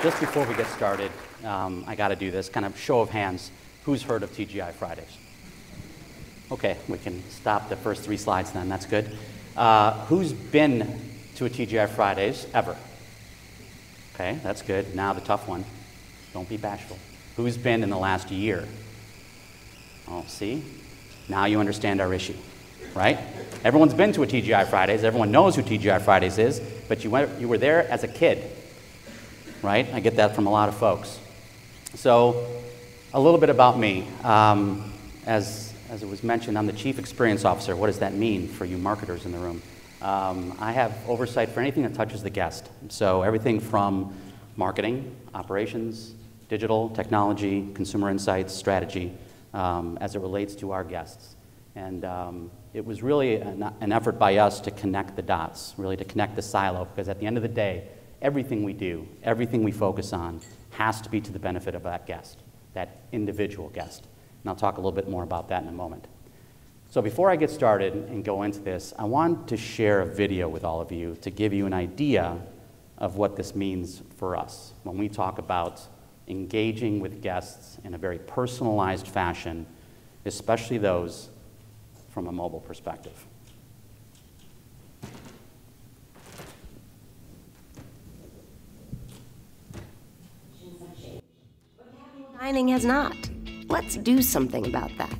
just before we get started, I got to do this kind of show of hands. Who's heard of TGI Fridays? Okay, we can stop the first 3 slides then. That's good. Who's been to a TGI Fridays ever? Okay, that's good. Now the tough one. Don't be bashful. Who's been in the last year? Oh, see? Now you understand our issue, right? Everyone's been to a TGI Fridays. Everyone knows who TGI Fridays is, but you were there as a kid, right? I get that from a lot of folks. So a little bit about me. As it was mentioned, I'm the Chief Experience Officer. What does that mean for you marketers in the room? I have oversight for anything that touches the guest. So everything from marketing, operations, digital, technology, consumer insights, strategy, as it relates to our guests. And it was really an effort by us to connect the dots, really to connect the silo, because at the end of the day, everything we do, everything we focus on, has to be to the benefit of that guest, that individual guest. And I'll talk a little bit more about that in a moment. So before I get started and go into this, I want to share a video with all of you to give you an idea of what this means for us when we talk about engaging with guests in a very personalized fashion, especially those from a mobile perspective. Dining has not. Let's do something about that.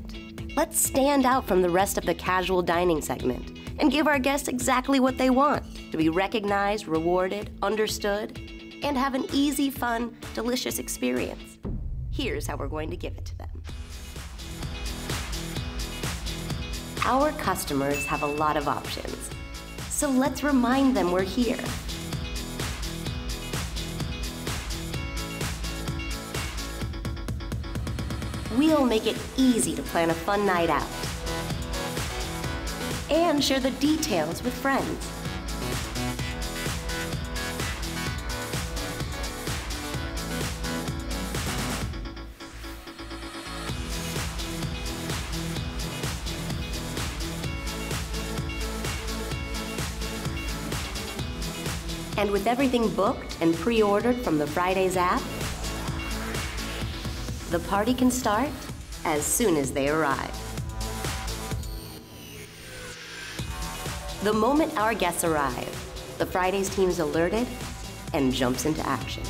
Let's stand out from the rest of the casual dining segment and give our guests exactly what they want: to be recognized, rewarded, understood, and have an easy, fun, delicious experience. Here's how we're going to give it to them. Our customers have a lot of options, so let's remind them we're here. We'll make it easy to plan a fun night out and share the details with friends. And with everything booked and pre-ordered from the Fridays app, the party can start as soon as they arrive. The moment our guests arrive, the Fridays team is alerted and jumps into action.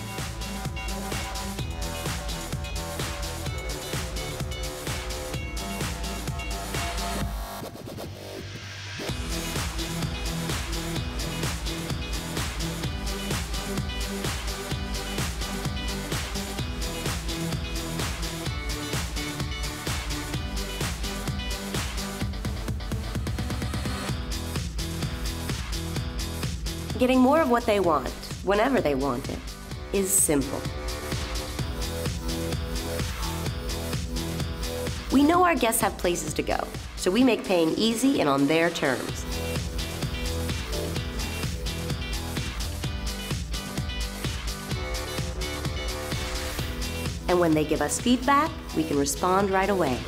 Getting more of what they want, whenever they want it, is simple. We know our guests have places to go, so we make paying easy and on their terms. And when they give us feedback, we can respond right away.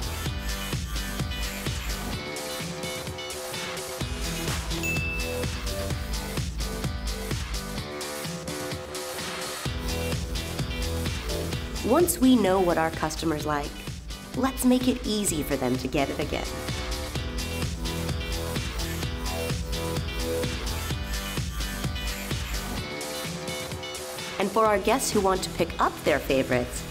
Once we know what our customers like, let's make it easy for them to get it again. And for our guests who want to pick up their favorites,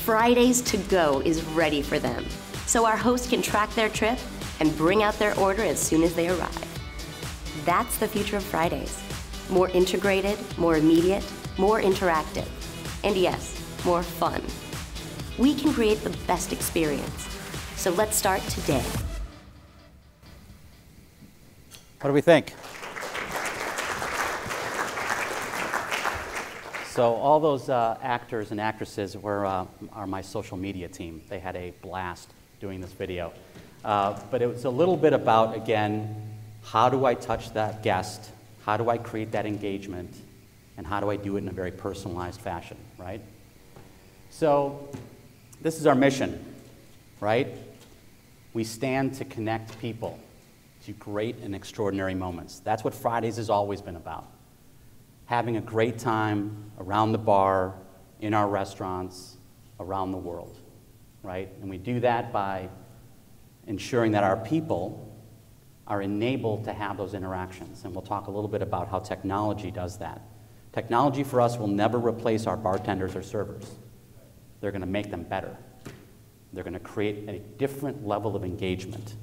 Fridays to Go is ready for them, so our host can track their trip and bring out their order as soon as they arrive. That's the future of Fridays. More integrated, more immediate, more interactive, and yes, more fun. We can create the best experience. So let's start today. What do we think? So all those actors and actresses are my social media team. They had a blast doing this video. But it was a little bit about, again, how do I touch that guest? How do I create that engagement? And how do I do it in a very personalized fashion, right? So this is our mission, right? We stand to connect people to great and extraordinary moments. That's what Fridays has always been about. Having a great time around the bar, in our restaurants around the world, right? And we do that by ensuring that our people are enabled to have those interactions. And we'll talk a little bit about how technology does that. Technology for us will never replace our bartenders or servers. They're going to make them better. They're going to create a different level of engagement,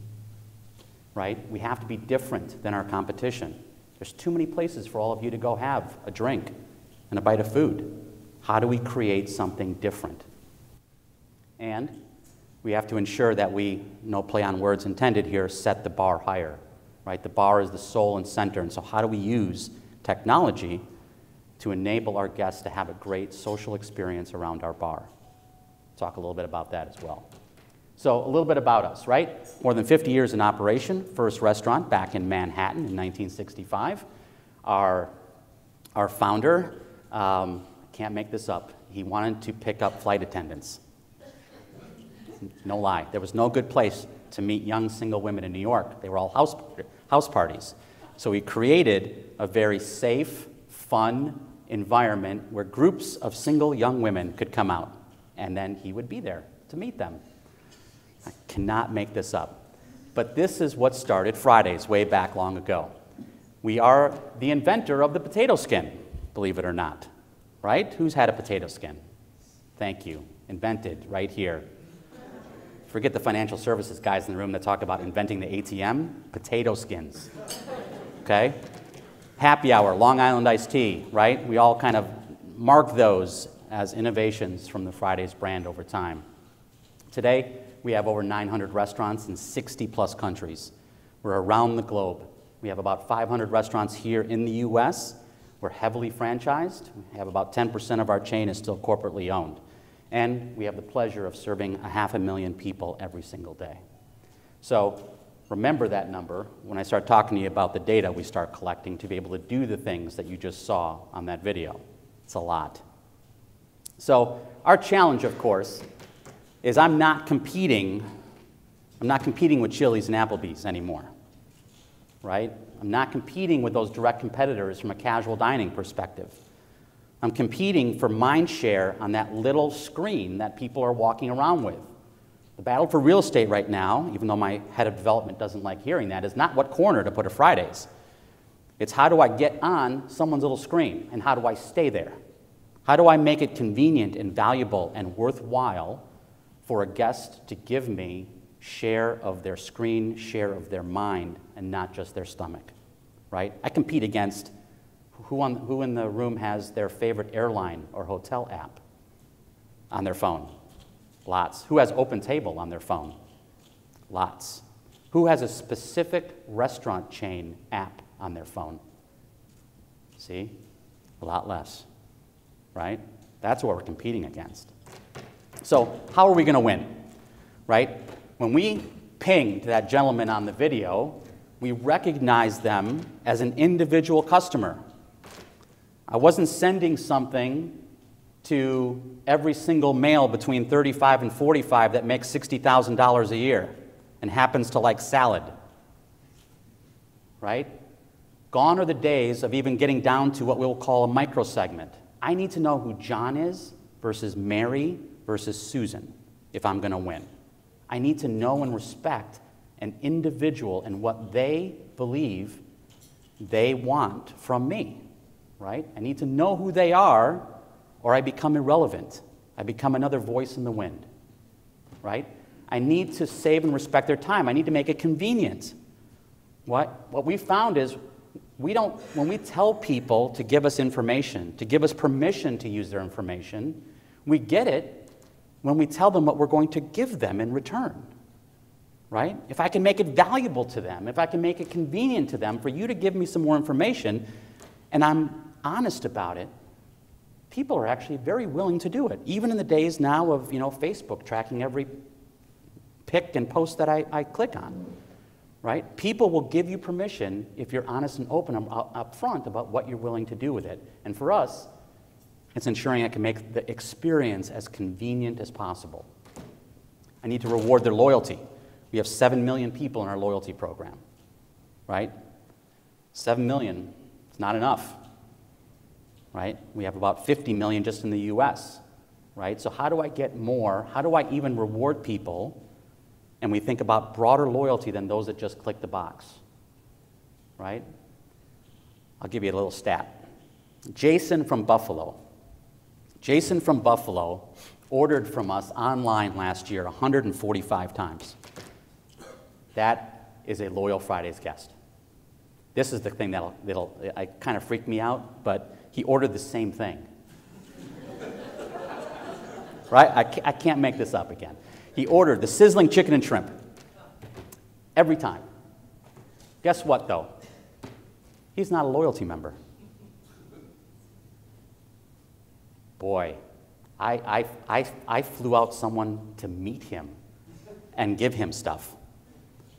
right? We have to be different than our competition. There's too many places for all of you to go have a drink and a bite of food. How do we create something different? And we have to ensure that we, no play on words intended here, set the bar higher, right? The bar is the soul and center, and so how do we use technology to enable our guests to have a great social experience around our bar? Talk a little bit about that as well. So a little bit about us, right? More than 50 years in operation, first restaurant back in Manhattan in 1965. Our founder, can't make this up, he wanted to pick up flight attendants. No lie. There was no good place to meet young single women in New York. They were all house parties. So he created a very safe, fun environment where groups of single young women could come out, and then he would be there to meet them. I cannot make this up. But this is what started Fridays way back long ago. We are the inventor of the potato skin, believe it or not. Right? Who's had a potato skin? Thank you. Invented right here. Forget the financial services guys in the room that talk about inventing the ATM. Potato skins. Okay? Happy hour, Long Island iced tea, right? We all kind of mark those as innovations from the Fridays brand over time. Today, we have over 900 restaurants in 60-plus countries. We're around the globe. We have about 500 restaurants here in the U.S. We're heavily franchised. We have about 10% of our chain is still corporately owned. And we have the pleasure of serving 500,000 people every single day. So remember that number when I start talking to you about the data we start collecting to be able to do the things that you just saw on that video. It's a lot. So our challenge, of course, is I'm not competing with Chili's and Applebee's anymore, right? I'm not competing with those direct competitors from a casual dining perspective. I'm competing for mind share on that little screen that people are walking around with. The battle for real estate right now, even though my head of development doesn't like hearing that, is not what corner to put a Fridays. It's how do I get on someone's little screen, and how do I stay there? How do I make it convenient and valuable and worthwhile for a guest to give me share of their screen, share of their mind, and not just their stomach, right? I compete against who in the room has their favorite airline or hotel app on their phone? Lots. Who has Open Table on their phone? Lots. Who has a specific restaurant chain app on their phone? See? A lot less, right? That's what we're competing against. So how are we going to win, right? When we pinged that gentleman on the video, we recognized them as an individual customer. I wasn't sending something to every single male between 35 and 45 that makes $60,000 a year and happens to like salad, right? Gone are the days of even getting down to what we'll call a microsegment. I need to know who John is versus Mary versus Susan if I'm going to win. I need to know and respect an individual and what they believe they want from me, right? I need to know who they are, or I become irrelevant. I become another voice in the wind, right? I need to save and respect their time. I need to make it convenient. What we found is when we tell people to give us information, to give us permission to use their information, we get it when we tell them what we're going to give them in return, right? If I can make it valuable to them, if I can make it convenient to them for you to give me some more information, and I'm honest about it, people are actually very willing to do it, even in the days now of Facebook tracking every pic and post that I click on, right? People will give you permission if you're honest and open up front about what you're willing to do with it. And for us, it's ensuring I can make the experience as convenient as possible. I need to reward their loyalty. We have 7 million people in our loyalty program, right? 7 million, it's not enough, right? We have about 50 million just in the US. right? So how do I get more? How do I even reward people? And we think about broader loyalty than those that just click the box, right? I'll give you a little stat. Jason from Buffalo ordered from us online last year 145 times. That is a loyal Fridays guest. This is the thing that'll kind of freak me out, but he ordered the same thing. Right? I can't make this up again. He ordered the sizzling chicken and shrimp every time. Guess what, though? He's not a loyalty member. Boy, I flew out someone to meet him and give him stuff,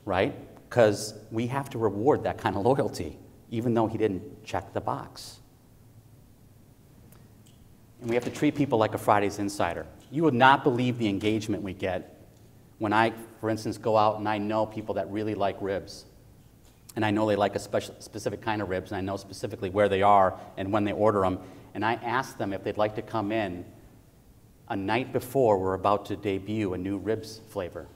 right? Because we have to reward that kind of loyalty, even though he didn't check the box. And we have to treat people like a Fridays insider. You would not believe the engagement we get when I, for instance, go out and I know people that really like ribs. And I know they like a specific kind of ribs, and I know specifically where they are and when they order them. And I ask them if they'd like to come in a night before we're about to debut a new ribs flavor.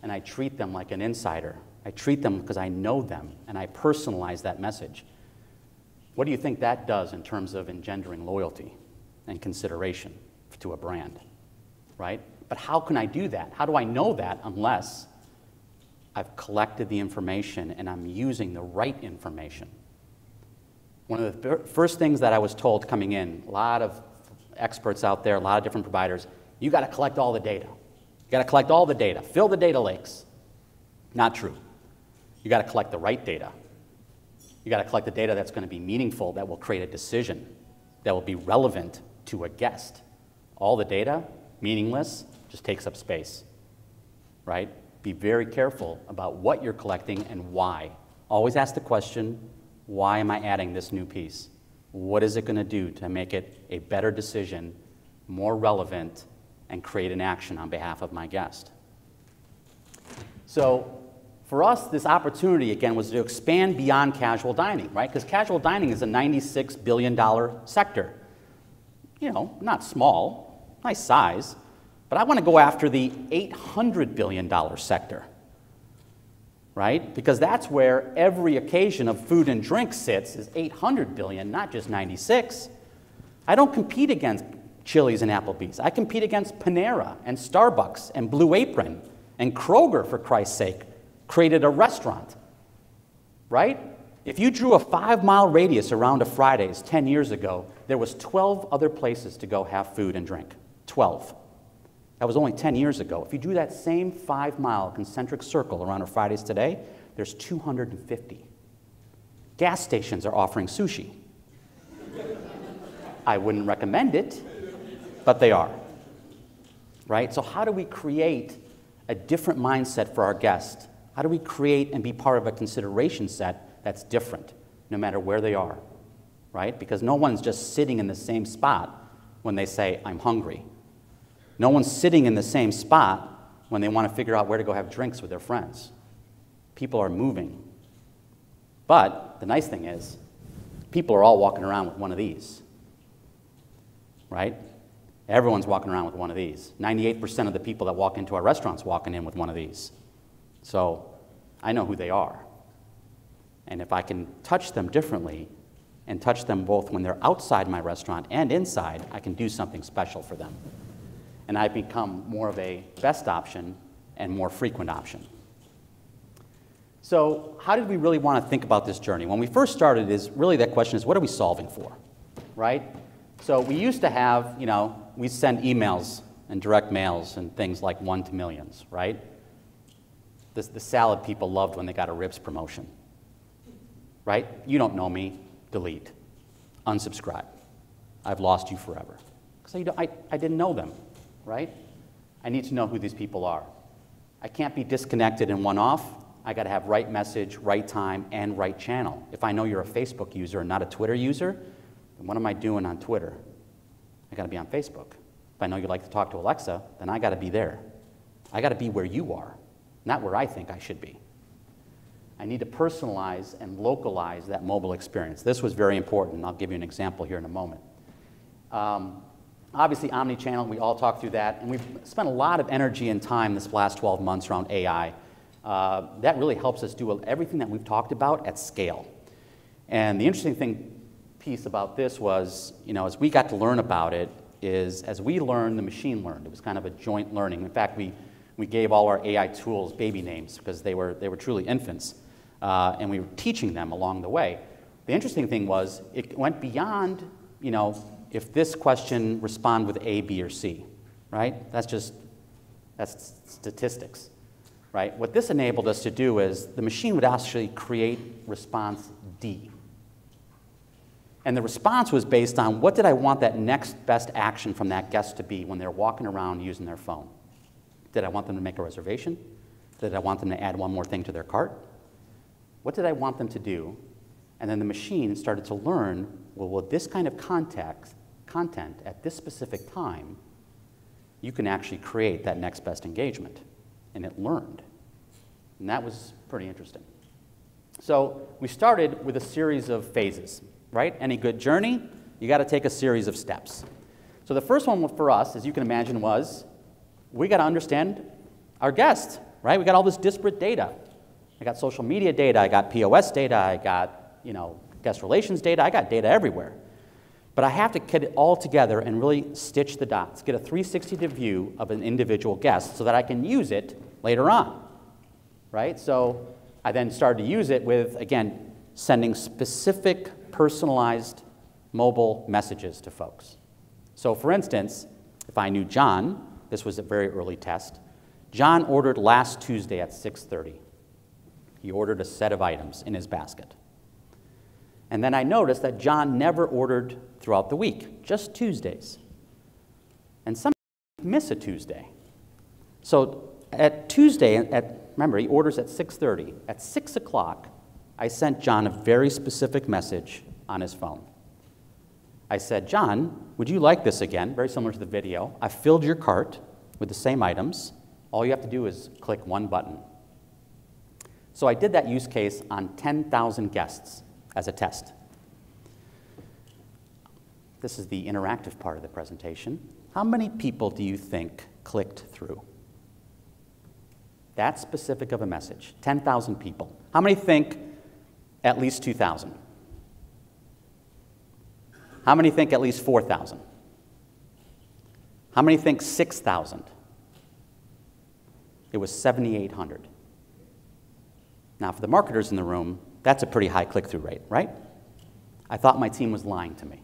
And I treat them like an insider. I treat them because I know them, and I personalize that message. What do you think that does in terms of engendering loyalty and consideration to a brand, right? But how can I do that? How do I know that unless I've collected the information and I'm using the right information? One of the first things that I was told coming in, a lot of experts out there, a lot of different providers, you got to collect all the data. You got to collect all the data. Fill the data lakes. Not true. You got to collect the right data. You got to collect the data that's going to be meaningful, that will create a decision, that will be relevant to a guest. All the data, meaningless, just takes up space, right? Be very careful about what you're collecting and why. Always ask the question, why am I adding this new piece? What is it going to do to make it a better decision, more relevant, and create an action on behalf of my guest? So for us, this opportunity, again, was to expand beyond casual dining, right? Because casual dining is a $96 billion sector. You know, not small, nice size, but I want to go after the $800 billion sector, right? Because that's where every occasion of food and drink sits, is 800 billion, not just 96. I don't compete against Chili's and Applebee's. I compete against Panera and Starbucks and Blue Apron and Kroger, for Christ's sake, created a restaurant, right? If you drew a 5-mile radius around a Fridays 10 years ago, there was 12 other places to go have food and drink. 12. That was only 10 years ago. If you drew that same 5-mile concentric circle around a Fridays today, there's 250. Gas stations are offering sushi. I wouldn't recommend it, but they are, right? So how do we create a different mindset for our guests? How do we create and be part of a consideration set that's different, no matter where they are, right? Because no one's just sitting in the same spot when they say, I'm hungry. No one's sitting in the same spot when they want to figure out where to go have drinks with their friends. People are moving. But the nice thing is, people are all walking around with one of these, right? Everyone's walking around with one of these. 98% of the people that walk into our restaurants walking in with one of these. So I know who they are. And if I can touch them differently and touch them both when they're outside my restaurant and inside, I can do something special for them. And I become more of a best option and more frequent option. So how did we really want to think about this journey? When we first started, that question is, what are we solving for, right? So we used to have, we send emails and direct mails and things like 1 to millions, right? The salad people loved when they got a ribs promotion, right? You don't know me, delete, unsubscribe. I've lost you forever. Because I didn't know them, right? I need to know who these people are. I can't be disconnected and one-off. I got to have right message, right time, and right channel. If I know you're a Facebook user and not a Twitter user, then what am I doing on Twitter? I got to be on Facebook. If I know you like to talk to Alexa, then I got to be there. I got to be where you are, not where I think I should be. I need to personalize and localize that mobile experience. This was very important, and I'll give you an example here in a moment. Obviously, omni-channel, we all talked through that, and we've spent a lot of energy and time this last 12 months around AI. That really helps us do everything that we've talked about at scale. And the interesting piece about this was, as we got to learn about it, is as we learned, the machine learned. It was kind of a joint learning. In fact, we gave all our AI tools baby names because they were truly infants, and we were teaching them along the way. The interesting thing was it went beyond, if this question respond with A, B, or C, right? That's statistics, right? What this enabled us to do is the machine would actually create response D. And the response was based on what did I want that next best action from that guest to be when they're walking around using their phone? Did I want them to make a reservation? Did I want them to add one more thing to their cart? What did I want them to do? And then the machine started to learn, well, with this kind of content at this specific time, you can actually create that next best engagement. And it learned. And that was pretty interesting. So we started with a series of phases, right? Any good journey, you got to take a series of steps. So the first one for us, as you can imagine, was we got to understand our guests, right? We got all this disparate data. I got social media data, I got POS data, I got guest relations data, I got data everywhere. But I have to get it all together and really stitch the dots, get a 360 view of an individual guest so that I can use it later on, right? So I then started to use it with, again, sending specific personalized mobile messages to folks. So for instance, if I knew John, this was a very early test, John ordered last Tuesday at 6:30. He ordered a set of items in his basket. And then I noticed that John never ordered throughout the week, just Tuesdays. And some miss a Tuesday. So at Tuesday, remember, he orders at 6:30. At 6 o'clock, I sent John a very specific message on his phone. I said, John, would you like this again? Very similar to the video. I filled your cart with the same items. All you have to do is click one button. So I did that use case on 10,000 guests as a test. This is the interactive part of the presentation. How many people do you think clicked through? That specific of a message, 10,000 people. How many think at least 2,000? How many think at least 4,000? How many think 6,000? It was 7,800. Now, for the marketers in the room, that's a pretty high click-through rate, right? I thought my team was lying to me.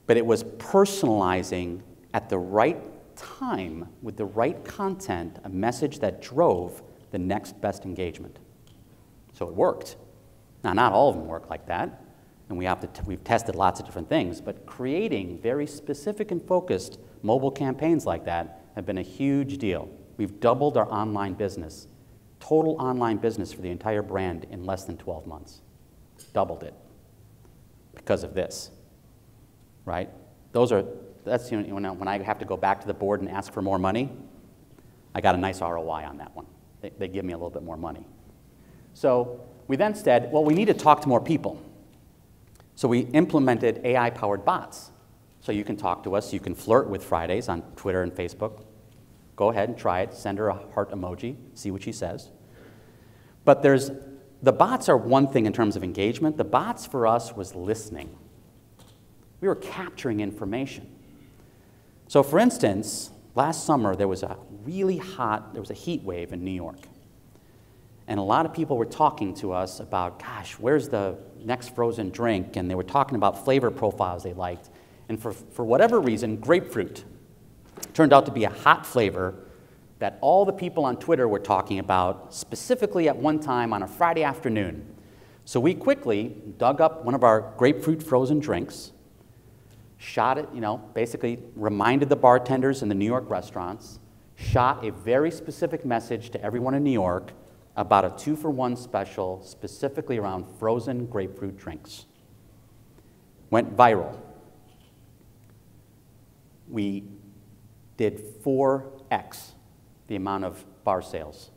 But it was personalizing at the right time with the right content, a message that drove the next best engagement. So it worked. Now, not all of them work like that, and we've tested lots of different things, but creating very specific and focused mobile campaigns like that have been a huge deal. We've doubled our online business, total online business for the entire brand in less than 12 months. Doubled it because of this, right? That's when I have to go back to the board and ask for more money, I got a nice ROI on that one. They give me a little bit more money. So we then said, well, we need to talk to more people. So we implemented AI-powered bots. So you can talk to us, you can flirt with Fridays on Twitter and Facebook. Go ahead and try it, send her a heart emoji, see what she says. But the bots are one thing in terms of engagement. The bots for us was listening. We were capturing information. So for instance, last summer there was a heat wave in New York. And a lot of people were talking to us about, gosh, where's the next frozen drink? And they were talking about flavor profiles they liked. And for whatever reason, grapefruit turned out to be a hot flavor that all the people on Twitter were talking about, specifically at one time on a Friday afternoon. So we quickly dug up one of our grapefruit frozen drinks, shot it, basically reminded the bartenders in the New York restaurants, shot a very specific message to everyone in New York about a 2-for-1 special specifically around frozen grapefruit drinks. Went viral. We did 4x the amount of bar sales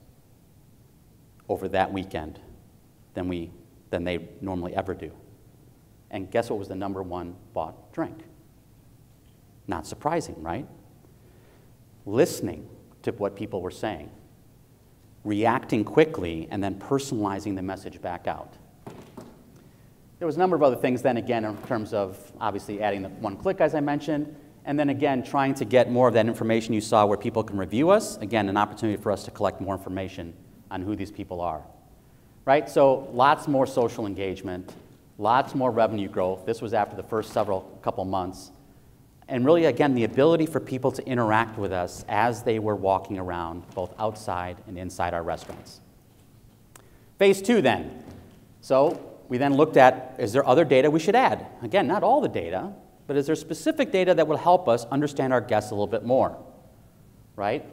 over that weekend than they normally ever do. And guess what was the #1 bought drink? Not surprising, right? Listening to what people were saying, reacting quickly, and then personalizing the message back out. There was a number of other things then, again, in terms of obviously adding the one click, as I mentioned, and then again, trying to get more of that information you saw where people can review us. Again, an opportunity for us to collect more information on who these people are, right? So lots more social engagement, lots more revenue growth. This was after the first couple months. And really, again, the ability for people to interact with us as they were walking around, both outside and inside our restaurants. Phase 2 then. So we then looked at, is there other data we should add? Again, not all the data, but is there specific data that will help us understand our guests a little bit more, right?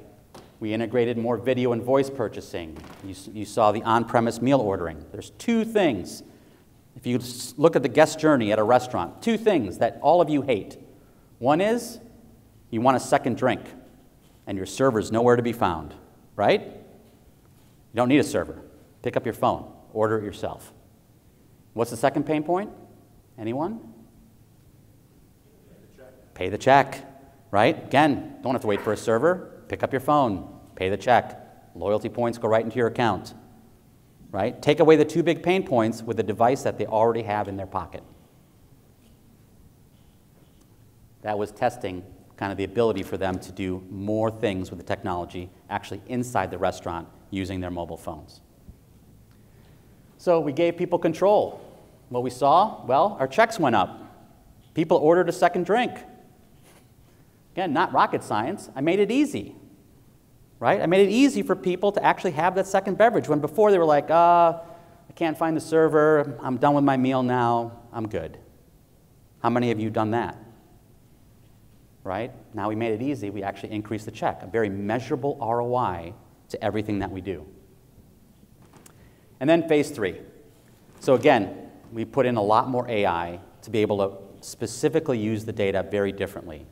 We integrated more video and voice purchasing. You saw the on-premise meal ordering. There's 2 things. If you look at the guest journey at a restaurant, 2 things that all of you hate. One is you want a second drink, and your server's nowhere to be found, right? You don't need a server. Pick up your phone. Order it yourself. What's the second pain point? Anyone? Pay the check, right? Again, don't have to wait for a server. Pick up your phone. Pay the check. Loyalty points go right into your account, right? Take away the 2 big pain points with a device that they already have in their pocket. That was testing kind of the ability for them to do more things with the technology actually inside the restaurant using their mobile phones. So we gave people control. What we saw, well, our checks went up. People ordered a second drink. Again, not rocket science. I made it easy, right? I made it easy for people to actually have that second beverage when before they were like, I can't find the server. I'm done with my meal now. I'm good. How many of you have done that? Right? Now we made it easy, we actually increased the check, a very measurable ROI to everything that we do. And then phase 3. So again, we put in a lot more AI to be able to specifically use the data very differently.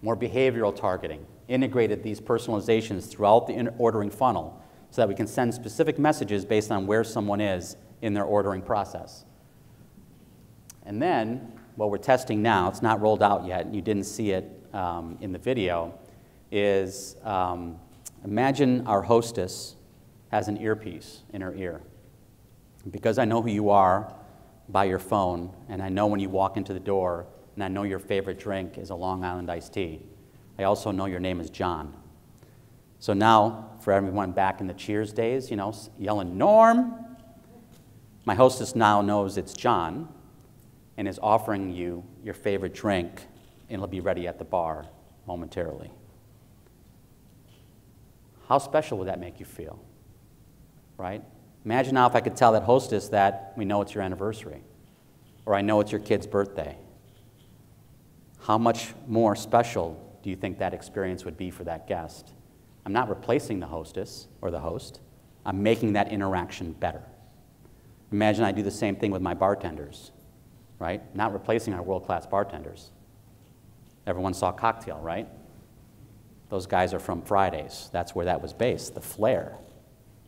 More behavioral targeting, integrated these personalizations throughout the ordering funnel so that we can send specific messages based on where someone is in their ordering process. And then, what we're testing now, it's not rolled out yet, you didn't see it in the video, is imagine our hostess has an earpiece in her ear. Because I know who you are by your phone, and I know when you walk into the door, and I know your favorite drink is a Long Island iced tea, I also know your name is John. So now, for everyone back in the Cheers days, you know, yelling, Norm, my hostess now knows it's John, and is offering you your favorite drink, and it'll be ready at the bar momentarily. How special would that make you feel, right? Imagine now if I could tell that hostess that we know it's your anniversary, or I know it's your kid's birthday. How much more special do you think that experience would be for that guest? I'm not replacing the hostess or the host. I'm making that interaction better. Imagine I do the same thing with my bartenders, right? Not replacing our world-class bartenders. Everyone saw Cocktail, right? Those guys are from Fridays. That's where that was based, the flair.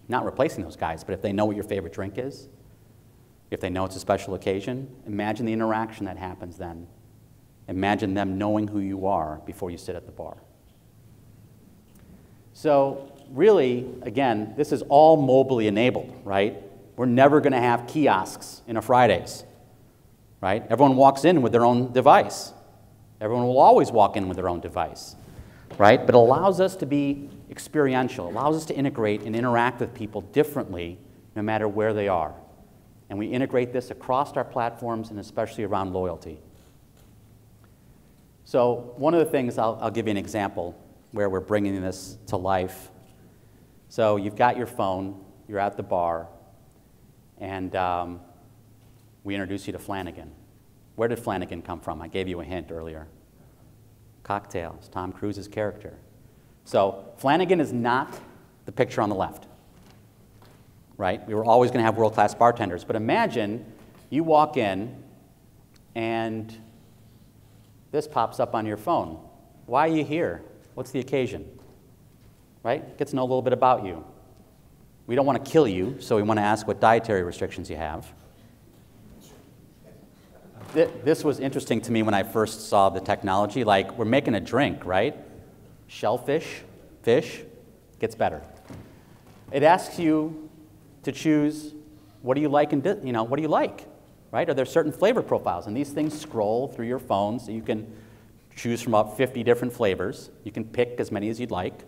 Not replacing those guys, but if they know what your favorite drink is, if they know it's a special occasion, imagine the interaction that happens then. Imagine them knowing who you are before you sit at the bar. So really, again, this is all mobilely enabled, right? We're never going to have kiosks in a Fridays, right? Everyone walks in with their own device. Everyone will always walk in with their own device, right? But it allows us to be experiential, allows us to integrate and interact with people differently no matter where they are. And we integrate this across our platforms and especially around loyalty. So one of the things, I'll give you an example where we're bringing this to life. So you've got your phone, you're at the bar, and we introduce you to Flanagan. Where did Flanagan come from? I gave you a hint earlier. Cocktails, Tom Cruise's character. So Flanagan is not the picture on the left, right? We were always going to have world-class bartenders, but imagine you walk in and this pops up on your phone. Why are you here? What's the occasion? Right? Get to know a little bit about you. We don't want to kill you, so we want to ask what dietary restrictions you have. This was interesting to me when I first saw the technology. Like, we're making a drink, right? Shellfish, fish, gets better. It asks you to choose what do you like and what do you like, right? Are there certain flavor profiles? And these things scroll through your phone, so you can choose from about 50 different flavors. You can pick as many as you'd like.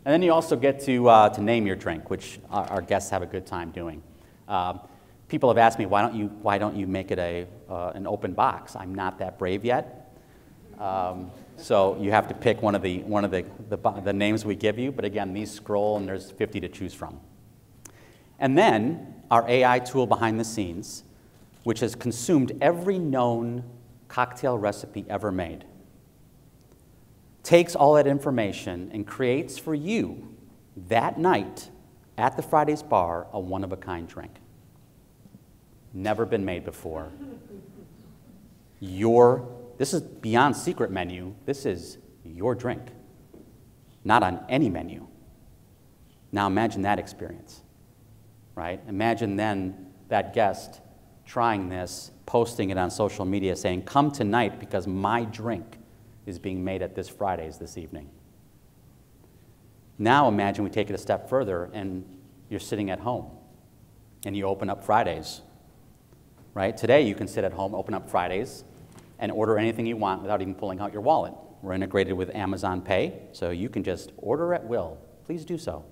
And then you also get to name your drink, which our guests have a good time doing. People have asked me, why don't you make it an open box? I'm not that brave yet. So you have to pick one of the names we give you. But again, these scroll, and there's 50 to choose from. And then our AI tool behind the scenes, which has consumed every known cocktail recipe ever made, takes all that information and creates for you that night at the Fridays bar a one-of-a-kind drink. Never been made before. This is beyond secret menu. This is your drink, not on any menu. Now imagine that experience, right? Imagine then that guest trying this, posting it on social media, saying, come tonight because my drink is being made at this Fridays this evening. Now imagine we take it a step further and you're sitting at home and you open up Fridays, right? Today you can sit at home, open up Fridays, and order anything you want without even pulling out your wallet. We're integrated with Amazon Pay, so you can just order at will. Please do so.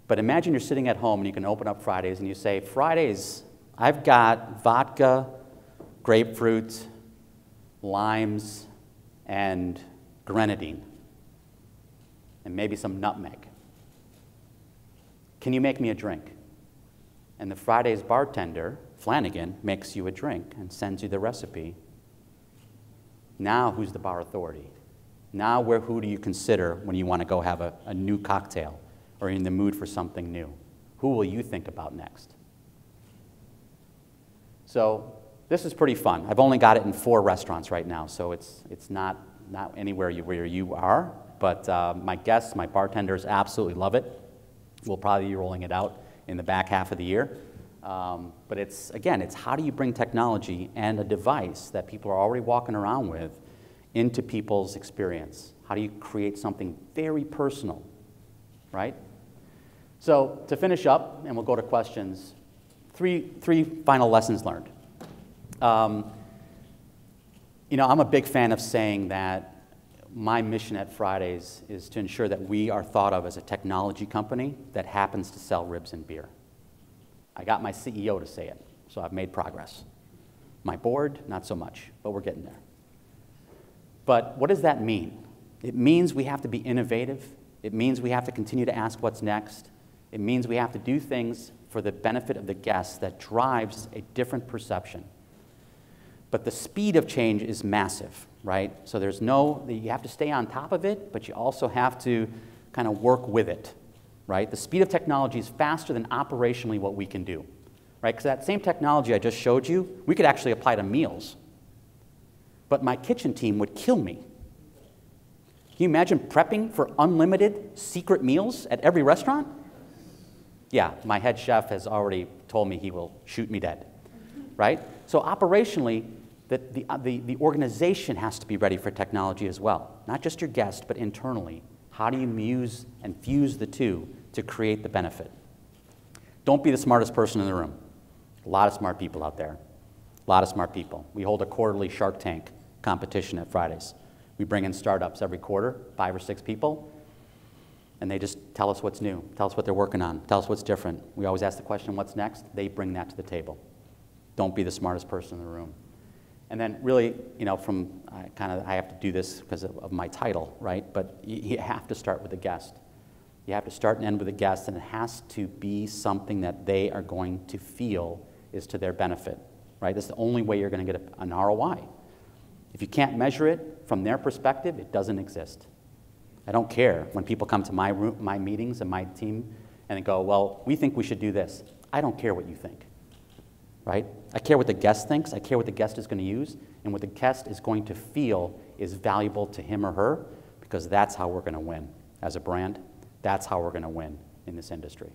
But imagine you're sitting at home and you can open up Fridays and you say, Fridays, I've got vodka, grapefruit, limes, and grenadine, and maybe some nutmeg. Can you make me a drink? And the Fridays bartender, Flanagan, makes you a drink and sends you the recipe. Now who's the bar authority? Now who do you consider when you want to go have a new cocktail or in the mood for something new? Who will you think about next? So this is pretty fun. I've only got it in 4 restaurants right now, so it's not anywhere where you are, but my guests, my bartenders absolutely love it. We'll probably be rolling it out in the back half of the year. But it's how do you bring technology and a device that people are already walking around with into people's experience? How do you create something very personal, right? So to finish up, and we'll go to questions, three final lessons learned. I'm a big fan of saying that my mission at Fridays is to ensure that we are thought of as a technology company that happens to sell ribs and beer. I got my CEO to say it, so I've made progress. My board, not so much, but we're getting there. But what does that mean? It means we have to be innovative. It means we have to continue to ask what's next. It means we have to do things for the benefit of the guests that drives a different perception. But the speed of change is massive, right? So you have to stay on top of it, but you also have to kind of work with it, right? The speed of technology is faster than operationally what we can do, right? Because that same technology I just showed you, we could actually apply to meals. But my kitchen team would kill me. Can you imagine prepping for unlimited secret meals at every restaurant? Yeah, my head chef has already told me he will shoot me dead, right? So operationally, the organization has to be ready for technology as well. Not just your guest, but internally. How do you muse and fuse the two to create the benefit? Don't be the smartest person in the room. A lot of smart people out there. A lot of smart people. We hold a quarterly Shark Tank competition at Fridays. We bring in startups every quarter, 5 or 6 people, and they just tell us what's new, tell us what they're working on, tell us what's different. We always ask the question, what's next? They bring that to the table. Don't be the smartest person in the room. And then really, I have to do this because of my title, right? But you have to start with the guest. You have to start and end with the guest, and it has to be something that they are going to feel is to their benefit, right? That's the only way you're going to get an ROI. If you can't measure it from their perspective, it doesn't exist. I don't care when people come to my meetings and my team and they go, well, we think we should do this. I don't care what you think. Right? I care what the guest thinks, I care what the guest is going to use, and what the guest is going to feel is valuable to him or her, because that's how we're going to win as a brand. That's how we're going to win in this industry.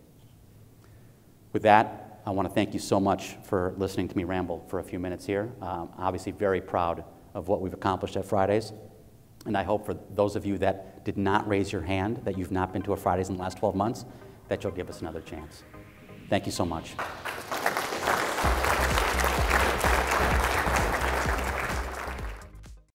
With that, I want to thank you so much for listening to me ramble for a few minutes here. Obviously very proud of what we've accomplished at Fridays. And I hope for those of you that did not raise your hand, that you've not been to a Fridays in the last 12 months, that you'll give us another chance. Thank you so much.